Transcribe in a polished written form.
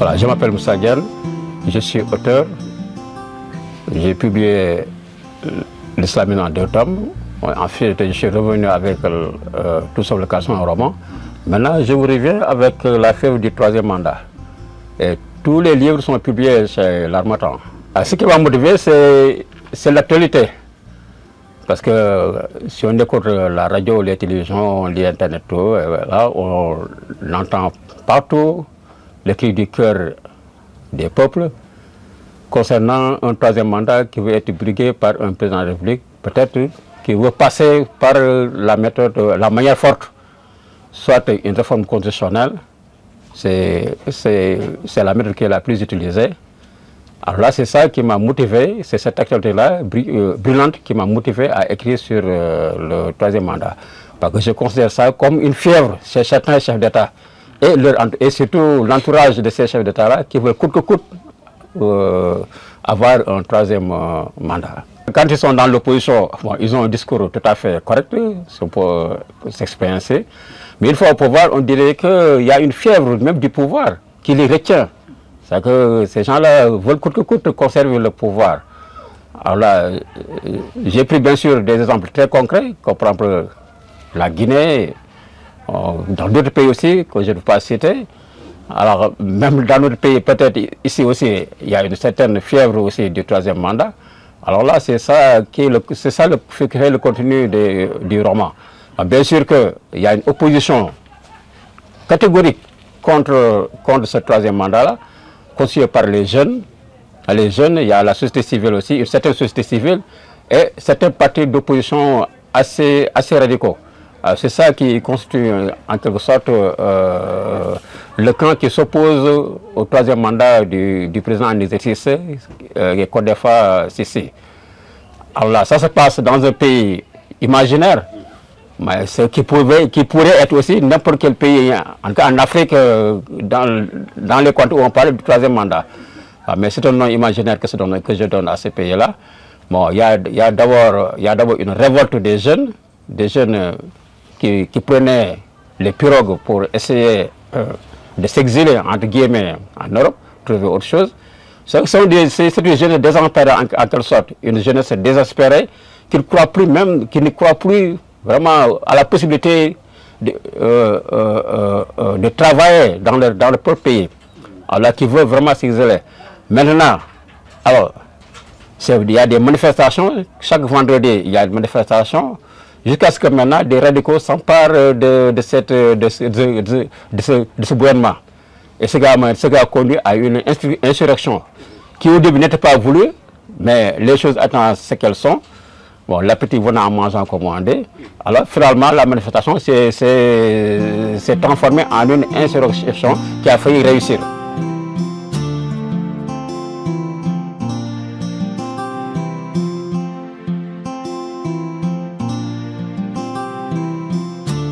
Voilà, je m'appelle Moussa Diène, je suis auteur. J'ai publié l'Islamine en 2 tomes. Ensuite, je suis revenu avec Tout sauf le caleçon, un roman. Maintenant, je vous reviens avec La fève du 3e mandat. Et tous les livres sont publiés chez L'Harmattan. Ce qui m'a motivé, c'est l'actualité. Parce que si on écoute la radio, les télévisions, on lit Internet, tout, là, on entend partout les cris du cœur des peuples concernant un 3e mandat qui veut être brigué par un président de la République, peut-être qui veut passer par la méthode, la manière forte, soit une réforme constitutionnelle, c'est la méthode qui est la plus utilisée. Alors là, c'est ça qui m'a motivé, c'est cette actualité-là, brûlante, qui m'a motivé à écrire sur le 3e mandat. Parce que je considère ça comme une fièvre chez certains chefs d'État et surtout l'entourage de ces chefs d'État-là qui veulent coûte que coûte avoir un 3e mandat. Quand ils sont dans l'opposition, bon, ils ont un discours tout à fait correct, on peut s'expériencer. Mais une fois au pouvoir, on dirait qu'il y a une fièvre même du pouvoir qui les retient. C'est que ces gens-là veulent coûte que coûte conserver le pouvoir. Alors là, j'ai pris bien sûr des exemples très concrets, comme par exemple la Guinée, dans d'autres pays aussi, que je ne peux pas citer. Alors même dans notre pays, peut-être ici aussi, il y a une certaine fièvre aussi du 3e mandat. Alors là, c'est ça qui fait le contenu du roman. Alors, bien sûr qu'il y a une opposition catégorique contre ce 3e mandat-là, constitué par les jeunes. Les jeunes, il y a la société civile aussi, une certaine société civile et certains partis d'opposition assez radicaux. C'est ça qui constitue en quelque sorte le camp qui s'oppose au 3e mandat du président en exercice, Kodefa Sissi. Alors là, ça se passe dans un pays imaginaire, mais ce qui pourrait être aussi n'importe quel pays, en tout cas en Afrique, dans les coins où on parle du 3e mandat. Mais c'est un nom imaginaire que je donne à ces pays-là. Bon, il y a d'abord une révolte des jeunes qui prenaient les pirogues pour essayer de s'exiler, entre guillemets, en Europe, trouver autre chose. C'est une jeunesse désespérée en quelque sorte, une jeunesse désespérée qui ne croit plus vraiment à la possibilité de travailler dans leur propre pays, alors qui veut vraiment s'exiler. Maintenant, alors, il y a des manifestations, chaque vendredi il y a une manifestation, jusqu'à ce que maintenant des radicaux s'emparent de ce gouvernement. Et ce gars a conduit à une insurrection qui au début n'était pas voulue, mais les choses étant ce qu'elles sont, bon, l'appétit venant en mangeant comme on dit, alors finalement la manifestation s'est transformée en une insurrection qui a failli réussir.